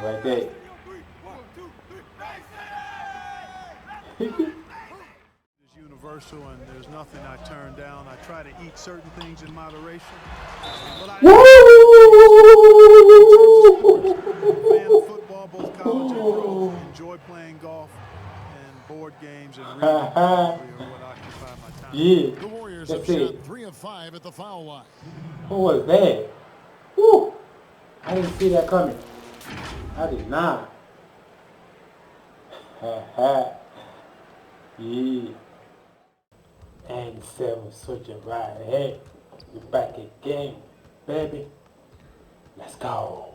Like that. It's universal, and there's nothing I turn down. I try to eat certain things in moderation. But I fan of football, both college and pro. Enjoy playing golf and board games and reading. Are what occupy my time. Yeah. The Warriors That's have it. shot 3 of 5 at the foul line. What was that? Woo! I didn't see that coming. I did not. Yeah. And 7 switching right ahead. We're back again, baby. Let's go.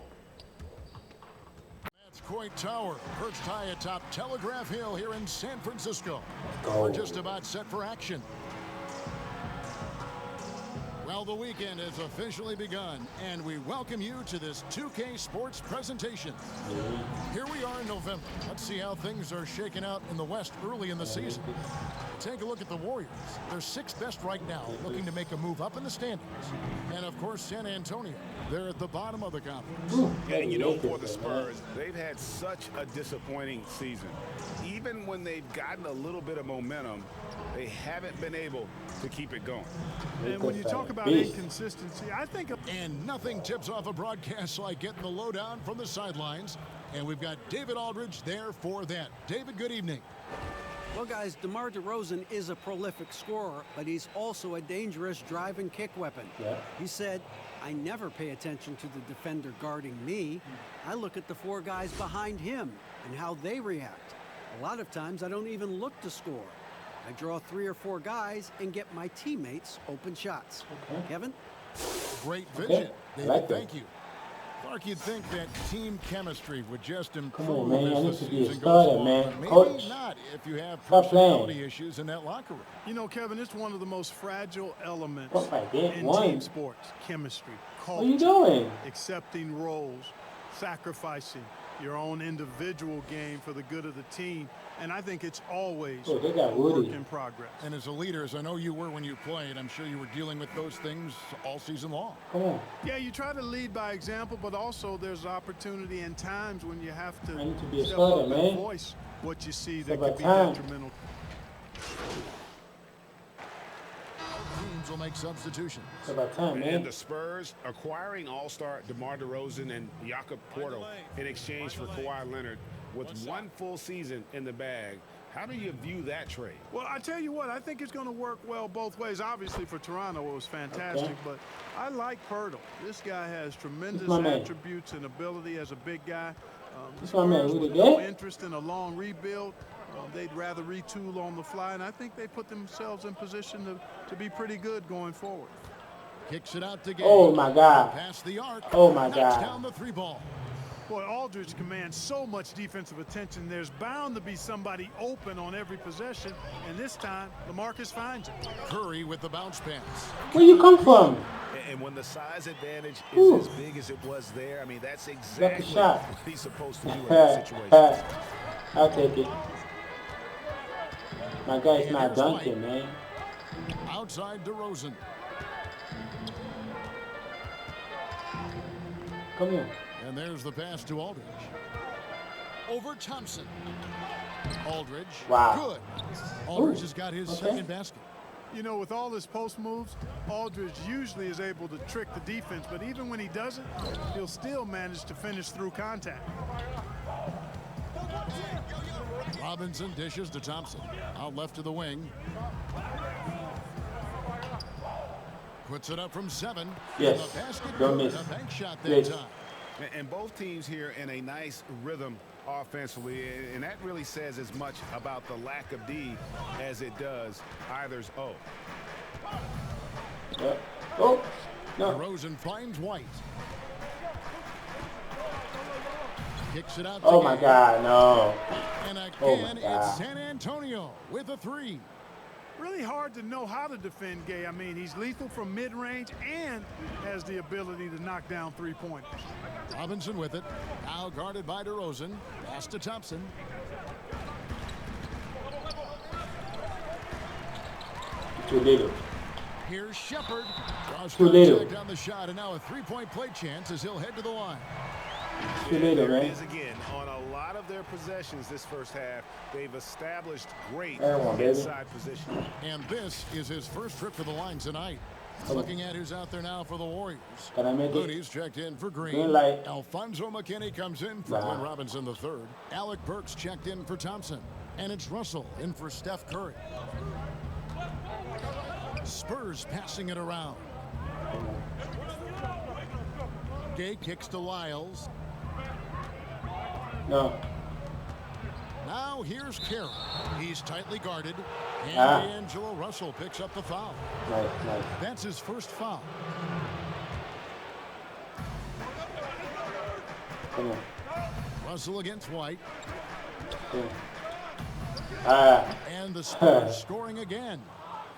That's Coit Tower, perched high atop Telegraph Hill here in San Francisco. Go. We're just about set for action. Well, the weekend has officially begun, and we welcome you to this 2K Sports presentation. Here we are in November. Let's see how things are shaking out in the West early in the season. Take a look at the Warriors. They're 6th best right now, looking to make a move up in the standings. And, of course, San Antonio. They're at the bottom of the conference. And, you know, for the Spurs, they've had such a disappointing season. Even when they've gotten a little bit of momentum, they haven't been able to keep it going. And when you talk about inconsistency, I think... And nothing tips off a broadcast like getting the lowdown from the sidelines. And we've got David Aldridge there for that. David, good evening. Well, guys, DeMar DeRozan is a prolific scorer, but he's also a dangerous drive and kick weapon. Yeah. He said, I never pay attention to the defender guarding me. I look at the 4 guys behind him and how they react. A lot of times I don't even look to score. I draw 3 or 4 guys and get my teammates open shots. Okay. Kevin? Great vision. David, like thank you. Clark, you'd think that team chemistry would just improve Come on, man. I need as to the be a season goes starter, along, man. but maybe Coach. not if you have Stop personality playing. issues in that locker room. You know, Kevin, it's one of the most fragile elements Oh, my God. in One. team sports. Chemistry, What are you culture, doing? accepting roles, sacrificing your own individual game for the good of the team. And I think it's always Oh, they got a work Woody. in progress. And as a leader, as I know you were when you played, I'm sure you were dealing with those things all season long. Come on. Yeah, you try to lead by example, but also there's opportunity and times when you have I to need to be a step starter, up man. and voice what you see that about could be time. detrimental. Teams will make substitutions. It's about time, man. And the Spurs acquiring all-star DeMar DeRozan and Jakob Porto in exchange for Kawhi Leonard with 1 full season in the bag. How do you view that trade? Well, I tell you what, I think it's going to work well both ways. Obviously, for Toronto, it was fantastic, but I like Pirtle. This guy has tremendous my man. attributes and ability as a big guy. The This my man, Spurs Woody with no Gay. interest in a long rebuild. They'd rather retool on the fly, and I think they put themselves in position to be pretty good going forward. Kicks it out to Gay. Oh, my God. Past the arc. Oh, my Knocks God. down the 3 ball. Boy, Aldridge commands so much defensive attention. There's bound to be somebody open on every possession, and this time, LaMarcus finds him. Curry with the bounce pass. Where you come from? And when the size advantage is Ooh. as big as it was there, I mean, that's exactly shot. what he's supposed to do in that situation. I'll take it. My guy's And not here's dunking, White. man. Outside DeRozan. Come here. And there's the pass to Aldridge. Over Thompson. Aldridge. Wow. Good. Aldridge Ooh, has got his okay. second basket. You know, with all his post moves, Aldridge usually is able to trick the defense, but even when he doesn't, he'll still manage to finish through contact. Robinson dishes to Thompson. Out left to the wing. Puts it up from 7. Yes. And the basket Don't good. miss. A bank shot that Yes. time. And both teams here in a nice rhythm offensively, and that really says as much about the lack of D as it does either's O. Oh, no. DeRozan finds White. Kicks it out to Oh, my Gay. God, no. And Oh, my again, God. it's San Antonio with a 3. Really hard to know how to defend Gay. I mean, he's lethal from mid-range and has the ability to knock down 3-pointers. Robinson with it. Now guarded by DeRozan. Pass to Thompson. Too little. Here's Shepard. Draws Too little. contact on the shot, and now a 3-point play chance as he'll head to the line. Too late, There man. it is again. On a lot of their possessions this first half, they've established great Everyone, baby. inside position. And this is his first trip to the line tonight. Looking at who's out there now for the Warriors. Can I make it? Looney's checked in for Green. Green light. Alfonso McKinney comes in for Glenn Robinson III. Alec Burks checked in for Thompson. And it's Russell in for Steph Curry. Spurs passing it around. Gay kicks to Lyles. No. Now here's Carroll. He's tightly guarded. And D'Angelo Russell picks up the foul. Nice, nice. That's his first foul. Come on. Russell against White. And the Spurs scoring again.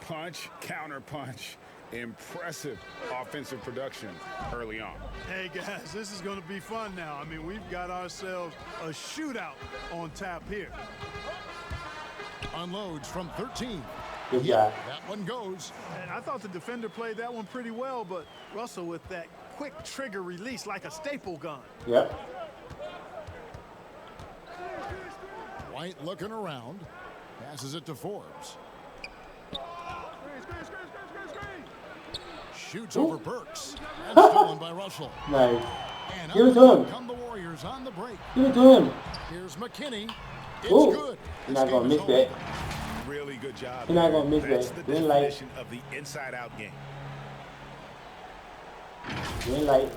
Punch, counter punch. Impressive offensive production early on. Hey, guys, this is going to be fun now. I mean, we've got ourselves a shootout on tap here. Unloads from 13. Good job. That one goes. And I thought the defender played that one pretty well, but Russell with that quick trigger release like a staple gun. Yep. White looking around. Passes it to Forbes. Shoots over Burks. And stolen by Russell. Nice. And Give it to him. come the Warriors on the break. Give it to him. Here's McKinney. It's Ooh. good. You're not going to miss that. Really good job. You're not going to miss That's that. the Green light. definition of the inside-out game. Green light.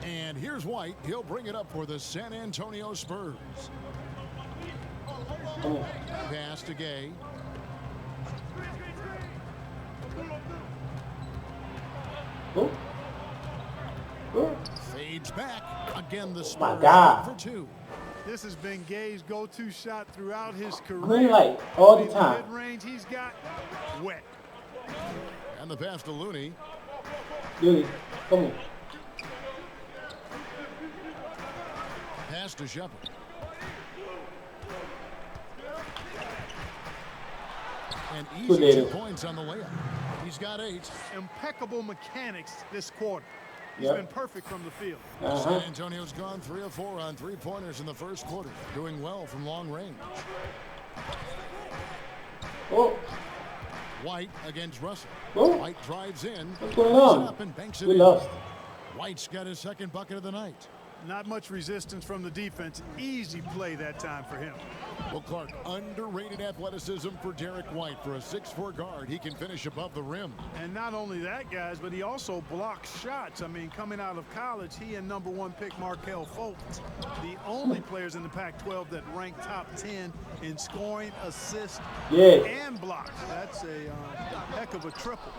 And here's White. He'll bring it up for the San Antonio Spurs. Come on. Pass to Gay. Ooh. Ooh. Fades back. Again, the my Spurs God. for two. This has been Gay's go-to shot throughout his career. Green light all the time. Mid-range he's got wet. And the pass to Looney. Looney, come on. Pass to Shepard. And Too easy 2 late. points on the layup. He's got 8. Impeccable mechanics this quarter. He's Yep. been perfect from the field. San Antonio's gone 3 of 4 on 3-pointers in the first quarter. Doing well from long range. Oh, White against Russell. Oh. White drives in. what's going Puts it on? up and banks it We in. lost. White's got his second bucket of the night. Not much resistance from the defense. Easy play that time for him. Well, Clark, underrated athleticism for Derek White. For a 6'4" guard, he can finish above the rim. And not only that, guys, but he also blocks shots. I mean, coming out of college, he and #1 pick Markelle Fultz, the only players in the Pac-12 that rank top 10 in scoring, assists, Yeah. and blocks. That's a heck of a triple.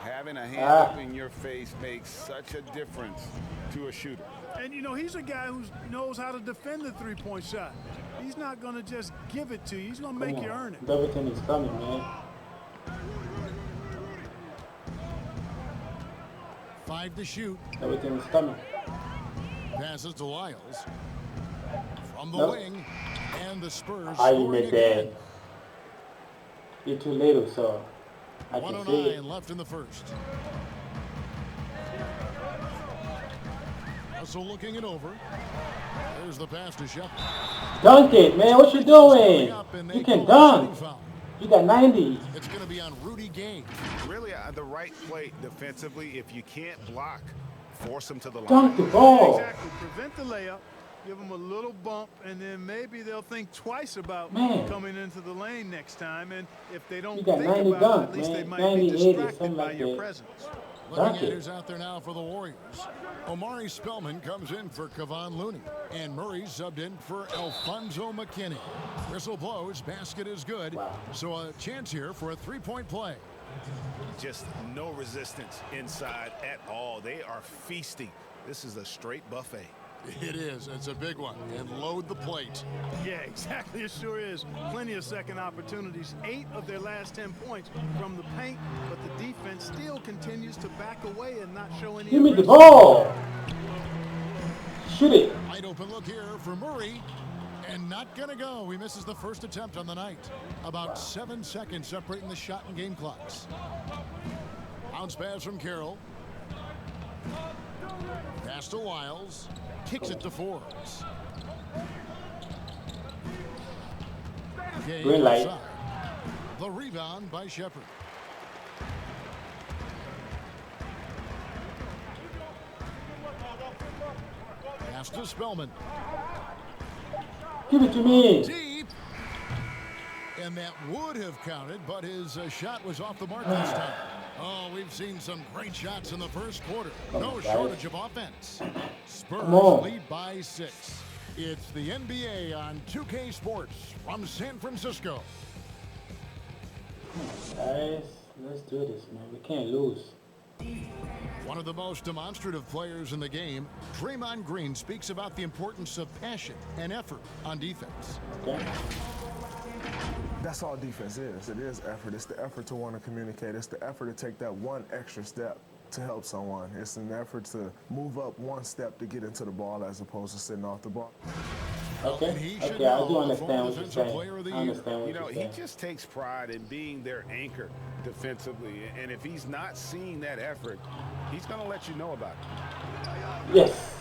Having a hand up in your face makes such a difference to a shooter. And, you know, he's a guy who knows how to defend the three-point shot. He's not going to just give it to you. He's going to make you earn it. Double team is coming, man. 5 to shoot. Double team is coming. Passes to Lyles. From the Nope. wing. And the Spurs How you scoring make that? again. You're too little, so I can see 109 it. left in the first. Russell looking it over. There's the pass to Shepard. Dunk it, man. What you doing? You can dunk. Foul. You got 90. It's going to be on Rudy Gay. Really, the right play defensively. If you can't block, force them to the line. Dunk the ball. Exactly. Prevent the layup. Give them a little bump, and then maybe they'll think twice about Man. coming into the lane next time. And if they don't You got think 90 about it, dunk, at least they man. might 90, be 80, distracted something by like your that. presence. Looking Dunk at it. who's out there now for the Warriors. Omari Spellman comes in for Kevon Looney. And Murray subbed in for Alfonso McKinney. Whistle blows. Basket is good. Wow. So a chance here for a 3-point play. Just no resistance inside at all. They are feasting. This is a straight buffet. It is. It's a big one. And load the plate. Yeah, exactly. It sure is. Plenty of second opportunities. 8 of their last 10 points from the paint, but the defense still continues to back away and not show any Give me the aggression. ball. Shoot it. Wide open look here for Murray. And not going to go. He misses the first attempt on the night. About 7 seconds separating the shot and game clocks. Bounce pass from Carroll. Pass to Lyles. Kicks it to Forbes. Green light. The rebound by Shepard. Pass to Spellman. Give it to me. Deep. And that would have counted, but his shot was off the mark this time. Oh, we've seen some great shots in the first quarter. No shortage of offense. Spurs lead by 6. It's the NBA on 2K Sports from San Francisco. Guys, let's do this, man. We can't lose. One of the most demonstrative players in the game, Draymond Green, speaks about the importance of passion and effort on defense. Okay. That's all defense is. It is effort. It's the effort to want to communicate. It's the effort to take that one extra step to help someone. It's an effort to move up one step to get into the ball as opposed to sitting off the ball. Okay, I do understand what you're saying. I understand what You know, you're he saying. just takes pride in being their anchor defensively. And if he's not seeing that effort, he's going to let you know about it. Yes.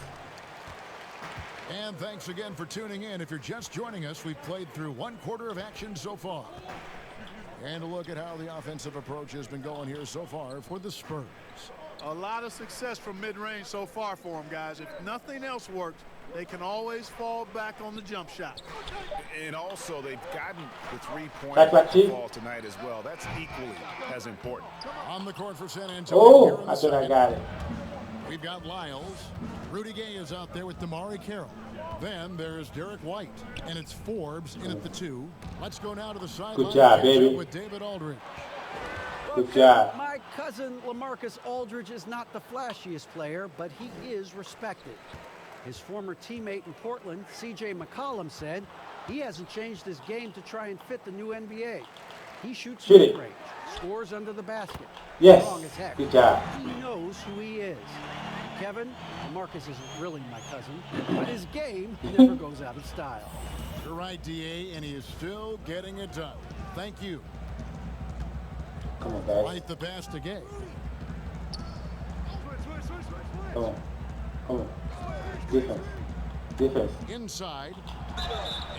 And thanks again for tuning in. If you're just joining us, we've played through 1 quarter of action so far. And a look at how the offensive approach has been going here so far for the Spurs. A lot of success from mid-range so far for them, guys. If nothing else works, they can always fall back on the jump shot. And also, they've gotten the three-point ball tonight as well. That's equally as important. On the court for San Antonio. Oh, I thought I got it. We've got Lyles. Rudy Gay is out there with Damari Carroll. Then there's Derek White. And it's Forbes in at the 2. Let's go now to the sideline. Good job, baby. With David Aldridge. Good job. My cousin LaMarcus Aldridge is not the flashiest player, but he is respected. His former teammate in Portland, C.J. McCollum, said he hasn't changed his game to try and fit the new NBA. He shoots mid-range, scores under the basket. Yes, Strong as heck. good job. He knows who he is. Kevin, LaMarcus isn't really my cousin, but his game never goes out of style. You're right, D.A., and he is still getting it done. Thank you. Come on, guys. Right the pass to Gay. Come on. Come on. Defense. Defense. Inside.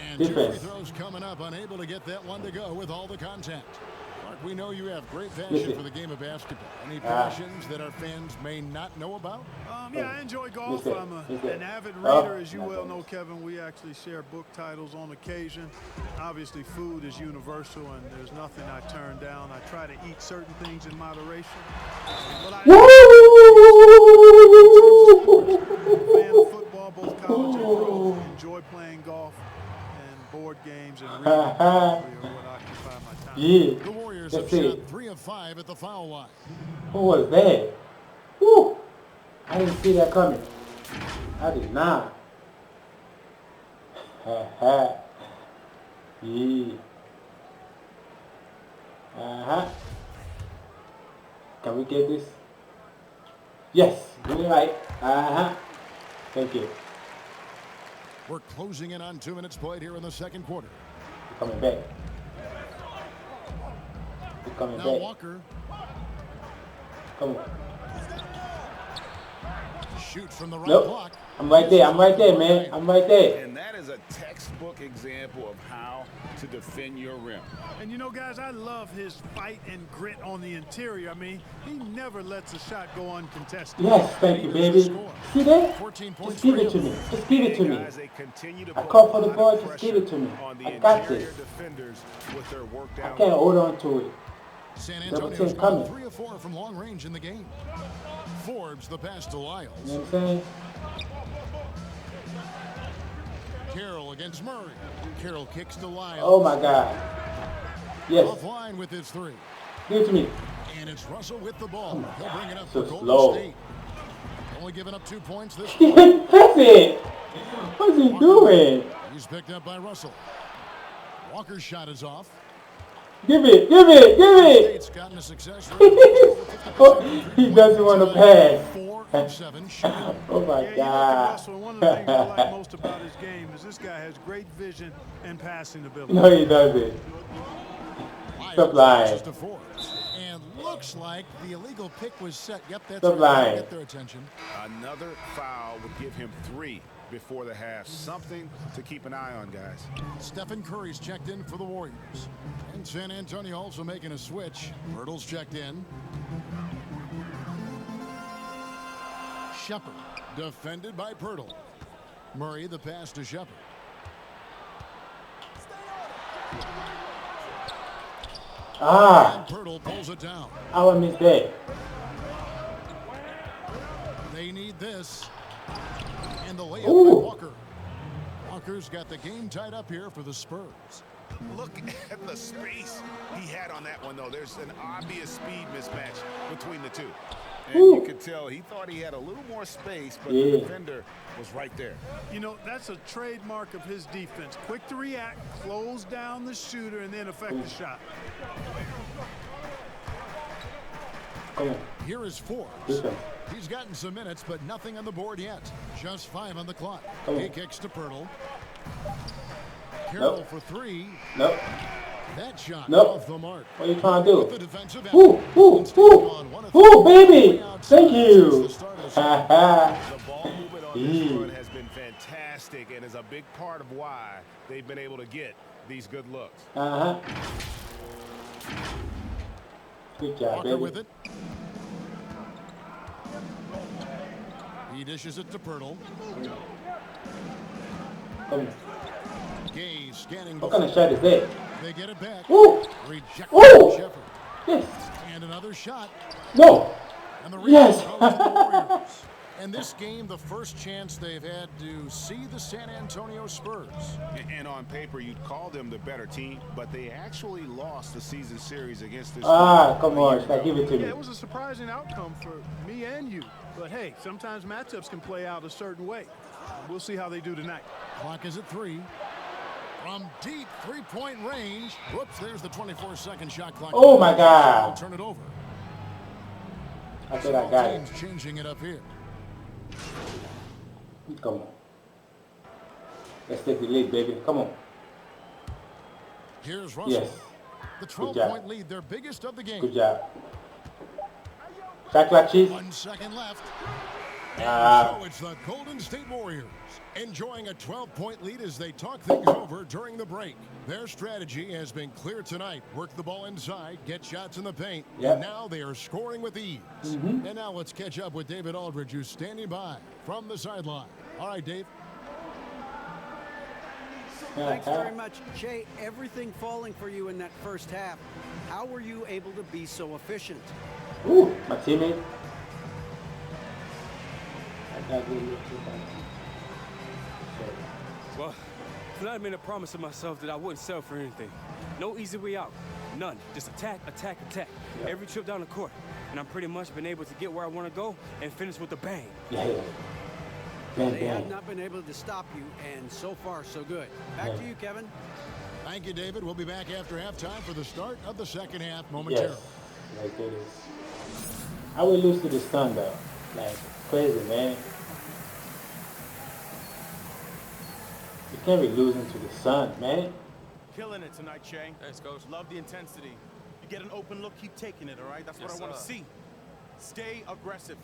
And Defense. 2 free throws coming up, unable to get that one to go with all the contact. Mark, we know you have great passion for the game of basketball. Any passions that our fans may not know about? Yeah, I enjoy golf. I'm an avid reader, as you well know, Kevin. We actually share book titles on occasion. Obviously, food is universal, and there's nothing I turn down. I try to eat certain things in moderation. But I fan of football, both college and pro. Enjoy playing golf and board games and reading. What occupy my time. Yeah. The Warriors have shot 3 of 5 at the foul line. Who was that? Woo! I didn't see that coming. I did not. Yeah. Can we get this? Yes, green light. Thank you. We're closing in on 2 minutes played here in the second quarter. We're coming back. We're coming now back. Walker. Come on. Shoot from the right block. I'm right there. I'm right there, man. I'm right there. And that is a textbook example of how to defend your rim. And you know, guys, I love his fight and grit on the interior. I mean, he never lets a shot go uncontested. Yes, thank you, baby. See that? 14 points. Just give it to me. Just give it to me. Guys, they continue to I put call a for the lot ball. of Just give it to me. pressure on the I got interior this. defenders with their work I down can't low. hold on to it. San Double Antonio's team gone coming. 3 of 4 from long range in the game. Forbes the pass to Lyles. You know what I'm saying? Carroll against Murray. Carroll kicks to Lyles. Oh my God. Yes. Offline with his 3. Give it to me. And it's Russell with the ball. He'll bring it up So for Golden slow. State. Only giving up 2 points this That's it. What's he doing? He's picked up by Russell. Walker's shot is off. Give it. Give it. Give it. State's gotten a success rate. He doesn't want to pass. 4 of 7 shooting. Oh my Yeah, you look at God. Russell, one of the things I like most about his game is this guy has great vision and passing ability. No, he doesn't. Stop lying. To Forbes. And looks like the illegal pick was set. Yep, that's Stop right. lying. Get their attention. Another foul would give him 3 before the half. Something to keep an eye on, guys. Stephen Curry's checked in for the Warriors. And San Antonio also making a switch. Myrtle's checked in. Shepard defended by Pirtle. Murray the pass to Shepard. Ah, And Pirtle pulls it down. our mistake. They need this. And the layup Ooh. by Walker. Walker's got the game tied up here for the Spurs. Look at the space he had on that one, though. There's an obvious speed mismatch between the two. And you could tell he thought he had a little more space, but the defender was right there. You know, that's a trademark of his defense. Quick to react, close down the shooter, and then affect the shot. Come on. Here is Forbes. Listen. He's gotten some minutes, but nothing on the board yet. Just 5 on the clock. Come He on. kicks to Pirtle. Carroll Nope. for 3. Nope. That shot Nope. off the mark. What are you trying to With the do? defensive Ooh, effort. ooh, Instead of on one ooh, of three, ooh, baby. way outside Thank since you. the start of the Ha season. ha. The ball movement on this run has been fantastic and is a big part of why they've been able to get these good looks. Uh-huh. Good job, Walker baby. with it. He dishes it to Pirtle. Come on. Gay scanning. What kind of shot is that? They get it back. Ooh. Rejected Ooh. by Shepard. Yes. And another shot. No. And the Yes. rebound goes to the Warriors. And this game, the first chance they've had to see the San Antonio Spurs. And on paper, you'd call them the better team, but they actually lost the season series against this Ah, team come a on. year Should I ago. give it to Yeah, me? it was a surprising outcome for me and you. But hey, sometimes matchups can play out a certain way. We'll see how they do tonight. Clock is at 3. From deep three-point range. Whoops, there's the 24-second shot clock. Oh, my God. Turn it over. I thought I got it. Teams changing it up here. Come on. Let's take the lead, baby. Come on. Here's Russell. Yes. The Good job. 12-point lead, their biggest of the game. Good job. Shot clock, cheese. 1 second left. Ah. So it's the Golden State Warriors enjoying a 12-point lead as they talk things over during the break. Their strategy has been clear tonight. Work the ball inside, get shots in the paint. Yep. And now they are scoring with ease. And now let's catch up with David Aldridge, who's standing by from the sideline. All right, Dave. Thanks very much, Jay. Everything falling for you in that first half. How were you able to be so efficient? Ooh, my teammate. I got good look too. Well, tonight I made a promise to myself that I wouldn't settle for anything. No easy way out. None. Just attack, attack, attack. Yep. Every trip down the court. And I've pretty much been able to get where I want to go and finish with a bang. Yeah. Bang, They have bang. not been able to stop you, and so far, so good. Back to you, Kevin. Thank you, David. We'll be back after halftime for the start of the second half momentarily. Yes. Like it is. I will lose to the Sun, though. Like, crazy, man. You can't be losing to the Sun, man. Killing it tonight, Shane. Thanks, Coach. Love the intensity. You get an open look, keep taking it, all right? That's what Yes, I want to sir. see. Stay aggressive.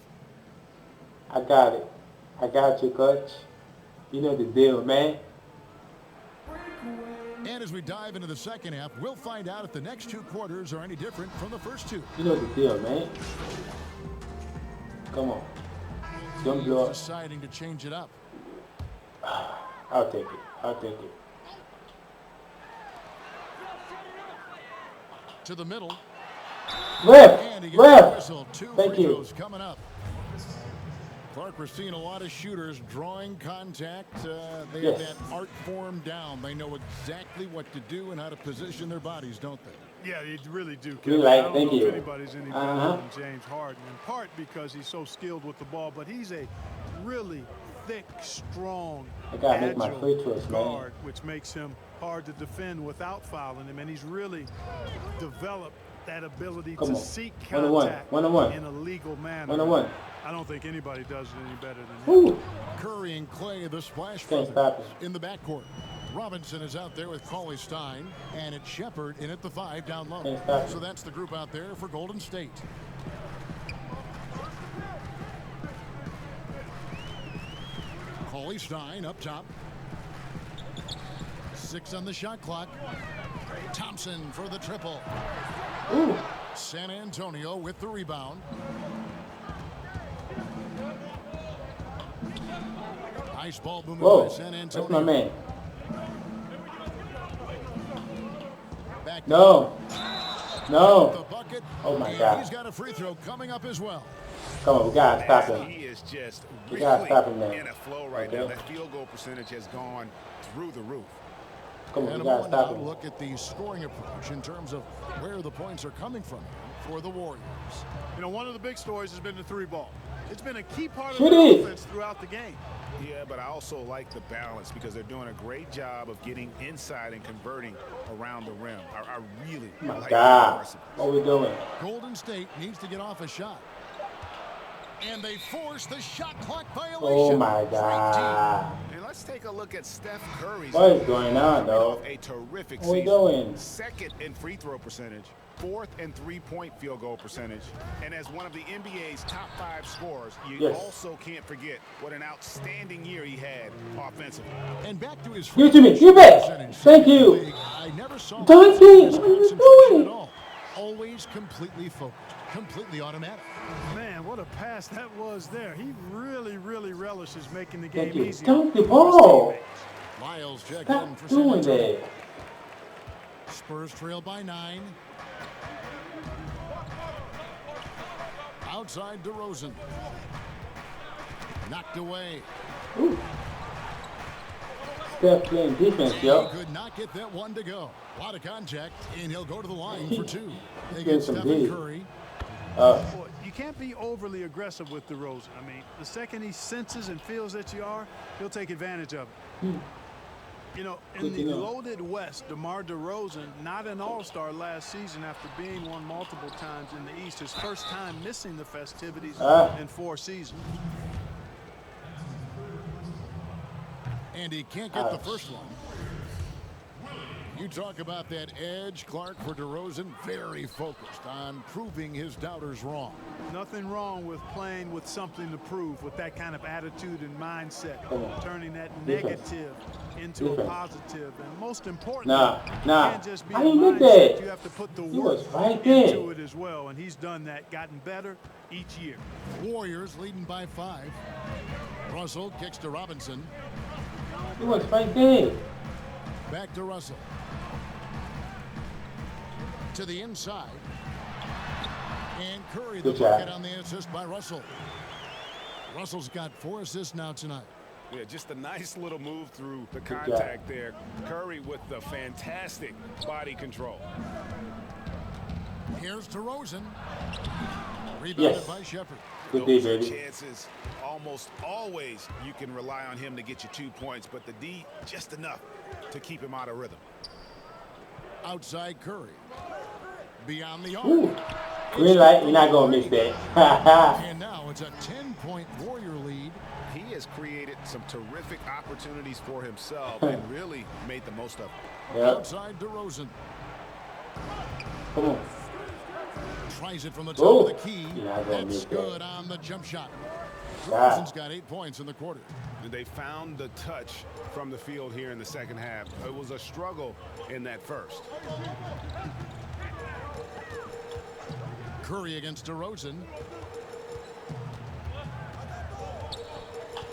I got it. I got you, coach. You know the deal, man. And as we dive into the second half, we'll find out if the next 2 quarters are any different from the first 2. You know the deal, man. Come on. Don't blow up. Deciding to change it up. I'll take it. I'll take it. To the middle. Ref! And he gets the Ref! whistle. 2 Thank free you. throws coming up. Clark, we're seeing a lot of shooters drawing contact. They have Yes. that art form down. They know exactly what to do and how to position their bodies, don't they? Yeah, they really do. Green Kevin. light, I don't thank know you. if anybody's any better Uh-huh. than James Harden, in part because he's so skilled with the ball, but he's a really thick, strong, I gotta make my agile free throws, man. guard, which makes him hard to defend without fouling him, and he's really developed that ability Come to on. seek One-on-one. contact One-on-one. in a legal manner. One-on-one. I don't think anybody does it any better than him. Woo! Curry and Clay, the splash Can't brothers stop it. in the backcourt. Robinson is out there with Cauley Stein, and it's Shepard in at the 5 down low. So that's the group out there for Golden State. Cauley Stein up top. 6 on the shot clock. Thompson for the triple. Ooh. San Antonio with the rebound. Nice ball movement by San Antonio. That's my man. Back No. No. the bucket. Oh my And God. he's got a free throw coming up as well. Come on, we gotta stop him. He is just We really gotta stop him there. in a flow right Okay. now. That field goal percentage has gone through the roof. Come on, And we a gotta moment stop now, him. look at the scoring approach in terms of where the points are coming from for the Warriors. You know, one of the big stories has been the 3-ball. It's been a key part of It the is. offense throughout the game. Yeah, but I also like the balance because they're doing a great job of getting inside and converting around the rim. I really Oh my like God. the aggressive. What we doing? Golden State needs to get off a shot. And they force the shot clock violation. Oh my God. And let's take a look at Steph Curry's. What is going on, though? A terrific What we season. doing? Second in free throw percentage, 4th in three-point field goal percentage, and as one of the NBA's top 5 scorers, you Yes. also can't forget what an outstanding year he had offensively. And back to his Give it to me. Give it. Thank you. I never saw Dunk it. What are you concentration doing? at all. Always completely focused, completely automatic. Man, what a pass that was there. He really, really relishes making the game Thank you. easier. Dunk the for his ball. teammates. Miles checked in Stop for San doing Antonio. that. Spurs trail by 9. Outside DeRozan. Knocked away. Ooh. Steph playing defense, He yo. could not get that one to go. A lot of contact, and he'll go to the line for 2. They getting get some Stephen big. Curry. Boy, you can't be overly aggressive with DeRozan. I mean, the second he senses and feels that you are, he'll take advantage of it. You know, in Good the to know. loaded West, DeMar DeRozan, not an all-star last season after being one multiple times in the East, his first time missing the festivities in 4 seasons. And he can't get the first one. You talk about that edge, Clark, for DeRozan, very focused on proving his doubters wrong. Nothing wrong with playing with something to prove, with that kind of attitude and mindset, turning that negative into a positive, and most importantly, it can't just be a I didn't get mindset. that. You have to put the He work was right there. into it as well, and he's done that, gotten better each year. Warriors leading by 5. Russell kicks to Robinson. He was right there. Back to Russell. To the inside. And Curry the Good job. bucket on the assist by Russell. Russell's got 4 assists now tonight. Yeah, just a nice little move through the job. contact there. Curry with the fantastic body control. Here's DeRozan. Rebounded Yes. by Shepard. Good D, Those are baby. chances. Almost always you can rely on him to get you 2 points, but the D just enough to keep him out of rhythm. Outside Curry. Beyond the Ooh. arc. Green light, we're not gonna miss that. And now it's a 10-point Warrior lead. He has created some terrific opportunities for himself and really made the most of it. Yep. Outside DeRozan. Come on. Tries it from the top Oh. of the key. You're not gonna That's miss that. good on the jump shot. God. DeRozan's got 8 points in the quarter. And they found the touch from the field here in the second half. It was a struggle in that first. Curry against DeRozan.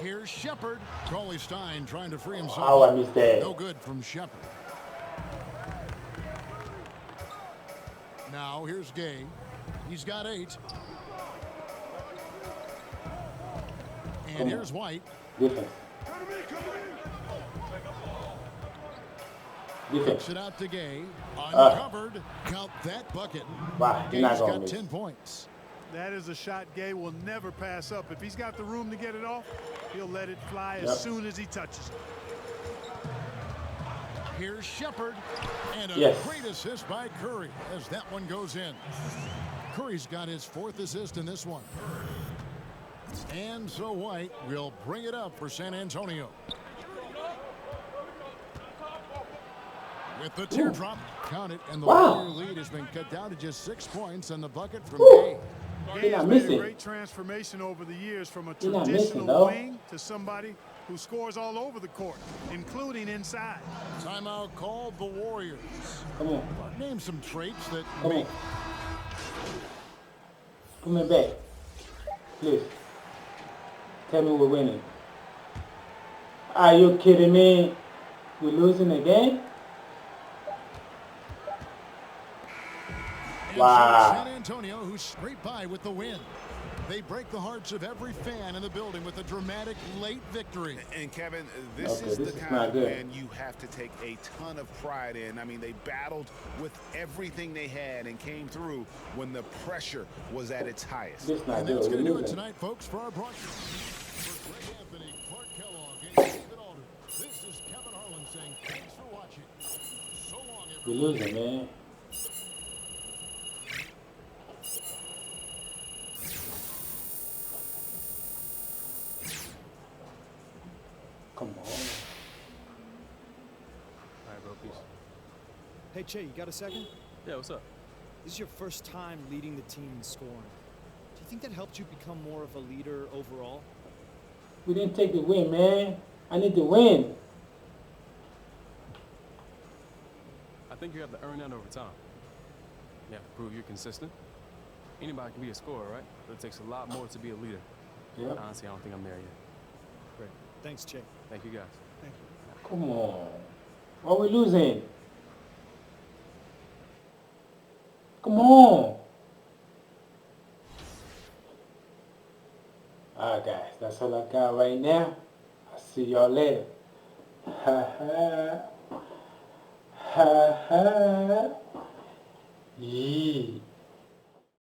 Here's Shepard. Cauley Stein trying to free himself. Oh, I missed that. No good from Shepard. Now here's Gay. He's got 8. And here's White. Defense. Kicks Defense. it out to Gay. Uncovered. Count that bucket. Wow, you're Gay's not gonna got miss. 10 points. That is a shot Gay will never pass up. If he's got the room to get it off, he'll let it fly Yep. as soon as he touches it. Here's Shepard. And a Yes. great assist by Curry as that one goes in. Curry's got his 4th assist in this one. And so White will bring it up for San Antonio. With the teardrop counted, and the Wow. Warrior lead has been cut down to just 6 points, and the bucket from Woo. Gay. Gay You're has not made a missing. great transformation over the years from a You're not missing, traditional though. wing to somebody who scores all over the court, including inside. Timeout called the Warriors. Come on. Name some traits that Come make on. Put me back. Please. Tell me we're winning. Are you kidding me? We're losing again? And Wow. so San Antonio, who scraped by with the win. They break the hearts of every fan in the building with a dramatic late victory. And Kevin, this Okay, is this the is kind not of good. win you have to take a ton of pride in. I mean, they battled with everything they had and came through when the pressure was at its highest. This is not And good. that's We're going to do it losing. tonight, folks, for our broadcast. For Greg Anthony, Clark Kellogg, and David Alder, this is Kevin Harlan saying thanks for watching. So long, We're everyone. losing, man. Come on. All right, bro, peace. Hey, Che, you got a second? Yeah, what's up? This is your first time leading the team in scoring. Do you think that helped you become more of a leader overall? We didn't take the win, man. I need to win. I think you have to earn that over time. You have to prove you're consistent. Anybody can be a scorer, right? But it takes a lot more to be a leader. Yep. Honestly, I don't think I'm there yet. Great. Thanks, Che. Thank you, guys. Thank you. Come on. Why are we losing? Come on. Alright, guys. That's all I got right now. I'll see y'all later. Ha ha. Ha ha. Yee.